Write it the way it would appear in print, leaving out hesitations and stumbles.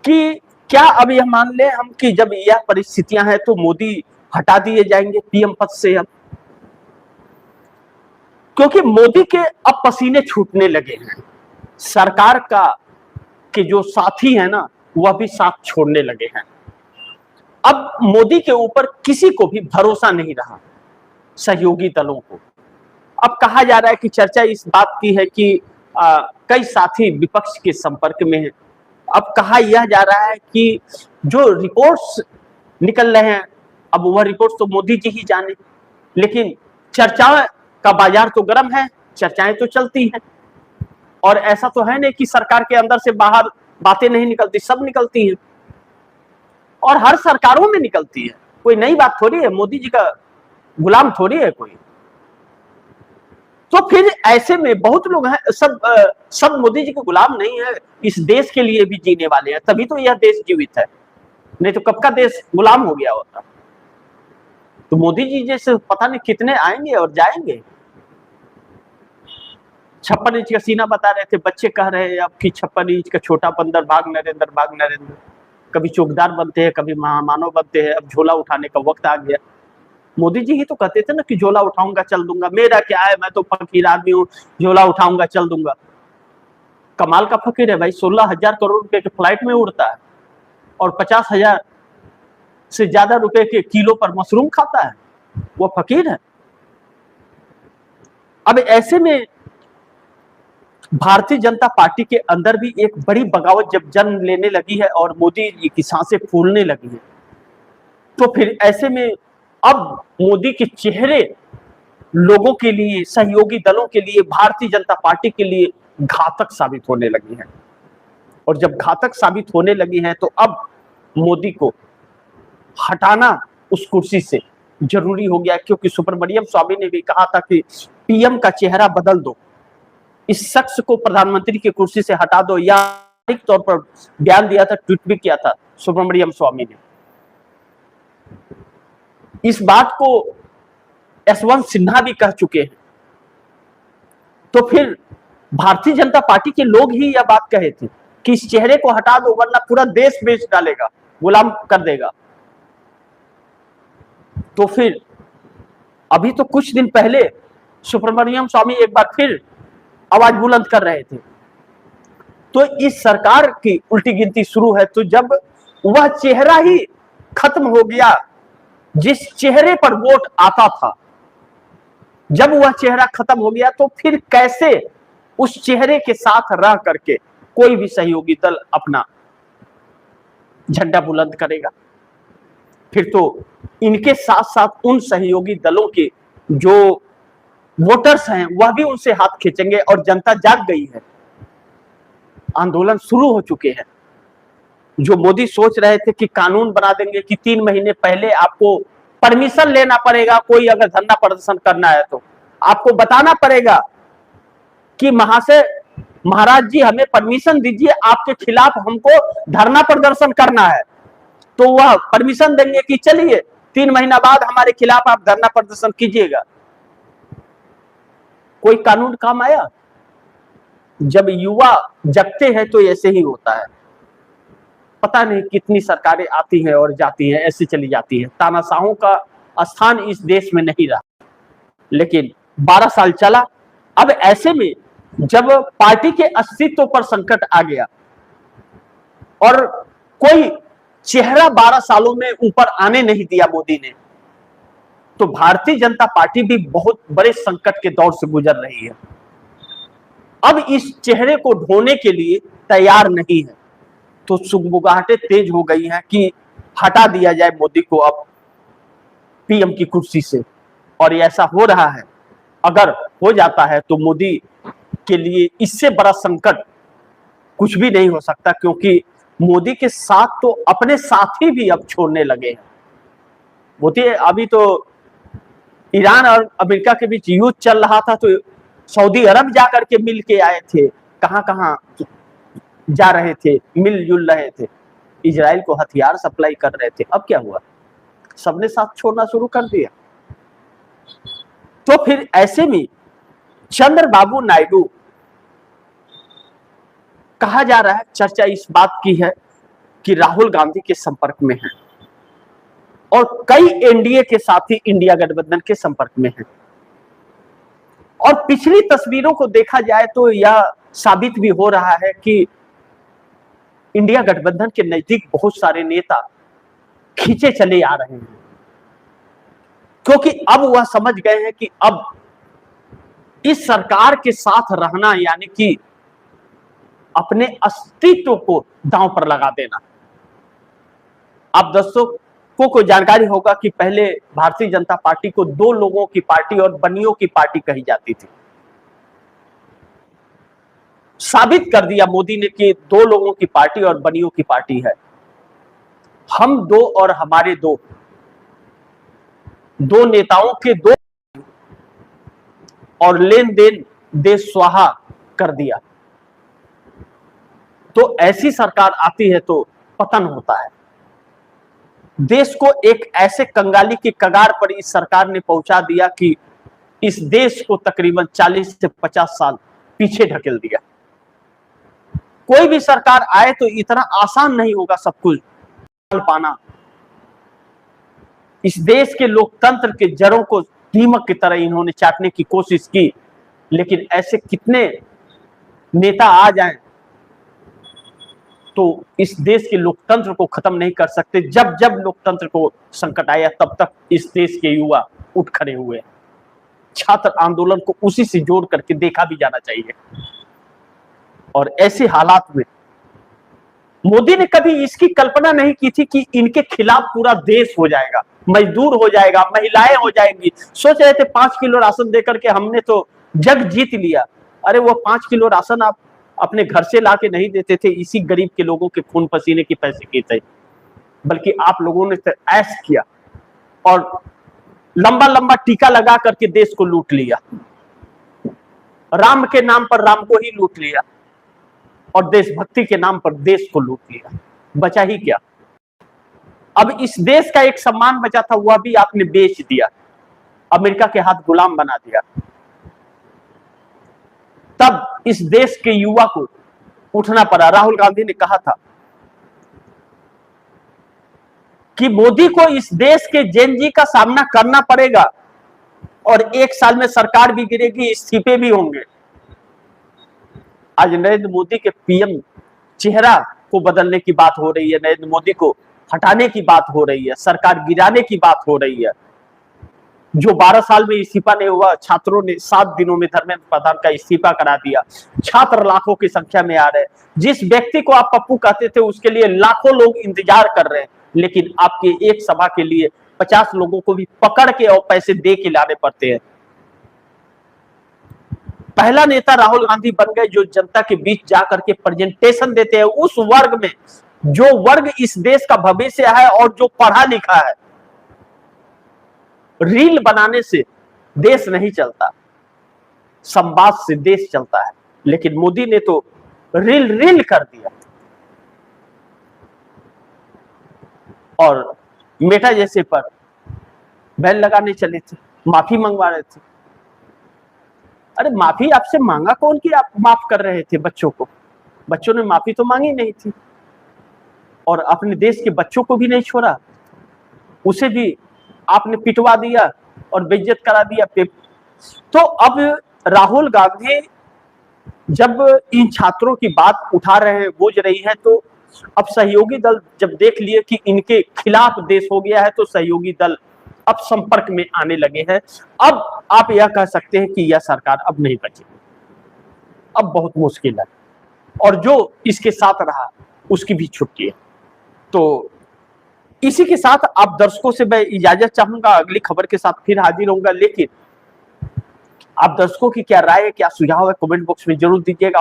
कि क्या अब यह मान ले हम कि जब यह परिस्थितियां हैं तो मोदी हटा दिए जाएंगे पीएम पद से अब, क्योंकि मोदी के अब पसीने छूटने लगे हैं। सरकार का के जो साथी है ना वह भी साथ छोड़ने लगे हैं। अब मोदी के ऊपर किसी को भी भरोसा नहीं रहा, सहयोगी दलों को। अब कहा जा रहा है कि चर्चा इस बात की है कि कई साथी विपक्ष के संपर्क में हैं। अब कहा यह जा रहा है कि जो रिपोर्ट्स निकल रहे हैं, अब वह रिपोर्ट्स तो मोदी जी ही जाने, लेकिन चर्चा का बाजार तो गर्म है, चर्चाएं तो चलती हैं। और ऐसा तो है नहीं कि सरकार के अंदर से बाहर बातें नहीं निकलती, सब निकलती हैं और हर सरकारों में निकलती है। कोई नई बात थोड़ी है, मोदी जी का गुलाम थोड़ी है कोई। तो फिर ऐसे में बहुत लोग हैं, सब मोदी जी के गुलाम नहीं है, इस देश के लिए भी जीने वाले हैं, तभी तो यह देश जीवित है, नहीं तो कब का देश गुलाम हो गया होता। तो मोदी जी जैसे पता नहीं कितने आएंगे और जाएंगे। 56 इंच का सीना बता रहे थे, बच्चे कह रहे हैं अब कि 56 इंच का छोटा बंदर भाग नरेंद्र। कभी चौकीदार बनते हैं, कभी महामानव बनते हैं, अब झोला उठाने का वक्त आ गया। मोदी जी ही तो कहते थे ना कि झोला उठाऊंगा चल दूंगा, मेरा क्या है, मैं तो फकीर आदमी हूँ, झोला उठाऊंगा चल दूंगा। कमाल का फकीर है भाई, 16,000 करोड़ रुपए के फ्लाइट में उड़ता है और 50,000 से ज्यादा रुपए के किलो पर मशरूम खाता है, वो फकीर है। अब ऐसे में भारतीय जनता पार्टी के अंदर भी एक बड़ी बगावत जब जन्म लेने लगी है और मोदी जी की सांसें फूलने लगी है, तो फिर ऐसे में अब मोदी के चेहरे लोगों के लिए, सहयोगी दलों के लिए, भारतीय जनता पार्टी के लिए घातक साबित होने लगी है। और जब घातक साबित होने लगी है तो अब मोदी को हटाना उस कुर्सी से जरूरी हो गया, क्योंकि सुब्रमण्यम स्वामी ने भी कहा था कि पीएम का चेहरा बदल दो, इस शख्स को प्रधानमंत्री की कुर्सी से हटा दो। या तौर पर बयान दिया था, ट्वीट भी किया था सुब्रमण्यम स्वामी ने। इस बात को यशवंत सिन्हा भी कह चुके हैं। तो फिर भारतीय जनता पार्टी के लोग ही यह बात कहे थे कि इस चेहरे को हटा दो वरना पूरा देश बेच डालेगा, गुलाम कर देगा। तो फिर अभी तो कुछ दिन पहले सुब्रमण्यम स्वामी एक बार फिर आवाज बुलंद कर रहे थे। तो इस सरकार की उल्टी गिनती शुरू है। तो जब वह चेहरा ही खत्म हो गया जिस चेहरे पर वोट आता था, जब वह चेहरा खत्म हो गया तो फिर कैसे उस चेहरे के साथ रह करके कोई भी सहयोगी दल अपना झंडा बुलंद करेगा? फिर तो इनके साथ साथ उन सहयोगी दलों के जो वोटर्स हैं वह भी उनसे हाथ खींचेंगे और जनता जाग गई है, आंदोलन शुरू हो चुके हैं। जो मोदी सोच रहे थे कि कानून बना देंगे कि 3 महीने पहले आपको परमिशन लेना पड़ेगा, कोई अगर धरना प्रदर्शन करना है तो आपको बताना पड़ेगा कि महाराज जी हमें परमिशन दीजिए, आपके खिलाफ हमको धरना प्रदर्शन करना है, तो वह परमिशन देंगे कि चलिए 3 महीना बाद हमारे खिलाफ आप धरना प्रदर्शन कीजिएगा। कोई कानून काम आया? जब युवा जगते हैं तो ऐसे ही होता है। पता नहीं कितनी सरकारें आती हैं और जाती हैं, ऐसे चली जाती हैं। तानाशाहों का स्थान इस देश में नहीं रहा, लेकिन 12 साल चला। अब ऐसे में जब पार्टी के अस्तित्व पर संकट आ गया और कोई चेहरा 12 सालों में ऊपर आने नहीं दिया मोदी ने, तो भारतीय जनता पार्टी भी बहुत बड़े संकट के दौर से गुजर रही है। अब इस चेहरे को ढोने के लिए तैयार नहीं है, तो सुगबुगाहटें तेज हो गई हैं कि हटा दिया जाए मोदी को अब पीएम की कुर्सी से। और ऐसा हो रहा है। अगर हो जाता है तो मोदी के लिए इससे बड़ा संकट कुछ भी नहीं हो सकता, क्योंकि मोदी के साथ तो अपने साथी भी अब छोड़ने लगे हैं। मोदी अभी तो ईरान और अमेरिका के बीच युद्ध चल रहा था तो सऊदी अरब जाकर के मिल के आए थे, कहां कहां जा रहे थे, मिलजुल रहे थे, इजराइल को हथियार सप्लाई कर रहे थे। अब क्या हुआ? सबने साथ छोड़ना शुरू कर दिया। तो फिर ऐसे में चंद्रबाबू नायडू, कहा जा रहा है, चर्चा इस बात की है कि राहुल गांधी के संपर्क में हैं और कई एनडीए के साथी इंडिया गठबंधन के संपर्क में हैं। और पिछली तस्वीरों को देखा जाए तो यह साबित भी हो रहा है कि इंडिया गठबंधन के नजदीक बहुत सारे नेता खींचे चले आ रहे हैं, क्योंकि अब वह समझ गए हैं कि अब इस सरकार के साथ रहना यानी कि अपने अस्तित्व को दांव पर लगा देना। आप दर्शकों को जानकारी होगा कि पहले भारतीय जनता पार्टी को दो लोगों की पार्टी और बनियों की पार्टी कही जाती थी। साबित कर दिया मोदी ने कि दो लोगों की पार्टी और बनियों की पार्टी है। हम दो और हमारे दो, दो नेताओं के दो, और लेन देन देश स्वाहा कर दिया। तो ऐसी सरकार आती है तो पतन होता है। देश को एक ऐसे कंगाली की कगार पर इस सरकार ने पहुंचा दिया कि इस देश को तकरीबन 40 से 50 साल पीछे ढकेल दिया। कोई भी सरकार आए तो इतना आसान नहीं होगा सब कुछ पाना। इस देश के लोकतंत्र के जड़ों को दीमक की तरह इन्होंने चाटने की कोशिश की, लेकिन ऐसे कितने नेता आ जाएं तो इस देश के लोकतंत्र को खत्म नहीं कर सकते। जब जब लोकतंत्र को संकट आया तब तक इस देश के युवा उठ खड़े हुए। छात्र आंदोलन को उसी से जोड़ करके देखा भी जाना चाहिए। और ऐसे हालात में मोदी ने कभी इसकी कल्पना नहीं की थी कि इनके खिलाफ पूरा देश हो जाएगा, मजदूर हो जाएगा, महिलाएं हो जाएंगी। सोच रहे थे 5 किलो राशन देकर के हमने तो जग जीत लिया। अरे वो 5 किलो राशन आप अपने घर से लाके नहीं देते थे, इसी गरीब के लोगों के खून पसीने के पैसे के थे, बल्कि आप लोगों ने तो ऐश किया और लंबा लंबा टीका लगा करके देश को लूट लिया। राम के नाम पर राम को ही लूट लिया और देशभक्ति के नाम पर देश को लूट लिया। बचा ही क्या? अब इस देश का एक सम्मान बचा था वह भी आपने बेच दिया, अमेरिका के हाथ गुलाम बना दिया। तब इस देश के युवा को उठना पड़ा। राहुल गांधी ने कहा था कि मोदी को इस देश के जेन जी का सामना करना पड़ेगा और 1 साल में सरकार भी गिरेगी, इस्तीफे भी होंगे। आज नरेंद्र मोदी के पीएम चेहरा को बदलने की बात हो रही है, नरेंद्र मोदी को हटाने की बात हो रही है, सरकार गिराने की बात हो रही है। जो 12 साल में इस्तीफा नहीं हुआ, छात्रों ने 7 दिनों में धर्मेंद्र प्रधान का इस्तीफा करा दिया। छात्र लाखों की संख्या में आ रहे हैं। जिस व्यक्ति को आप पप्पू कहते थे उसके लिए लाखों लोग इंतजार कर रहे हैं, लेकिन आपके एक सभा के लिए 50 लोगों को भी पकड़ के और पैसे दे के लाने पड़ते हैं। पहला नेता राहुल गांधी बन गए जो जनता के बीच जाकर के प्रेजेंटेशन देते हैं, उस वर्ग में जो वर्ग इस देश का भविष्य है और जो पढ़ा लिखा है। रील बनाने से देश नहीं चलता, संवाद से देश चलता है, लेकिन मोदी ने तो रील कर दिया। और मेटा जैसे पर बैन लगाने चले थे, माफी मंगवा रहे थे। अरे माफी आपसे मांगा कौन कि आप माफ कर रहे थे बच्चों को? बच्चों ने माफी तो मांगी नहीं थी और अपने देश के बच्चों को भी नहीं छोड़ा, उसे भी आपने पिटवा दिया और बेइज्जत करा दिया। तो अब राहुल गांधी जब इन छात्रों की बात उठा रहे हैं, बोझ रही है, तो अब सहयोगी दल जब देख लिए कि इनके खिलाफ देश हो गया है तो सहयोगी दल अब संपर्क में आने लगे हैं। अब आप यह कह सकते हैं कि यह सरकार अब नहीं बचेगी, अब बहुत मुश्किल है और जो इसके साथ रहा उसकी भी छुट्टी है। तो इसी के साथ आप दर्शकों से मैं इजाजत चाहूंगा, अगली खबर के साथ फिर हाजिर होऊंगा। लेकिन आप दर्शकों की क्या राय है, क्या सुझाव है, कमेंट बॉक्स में जरूर दीजिएगा।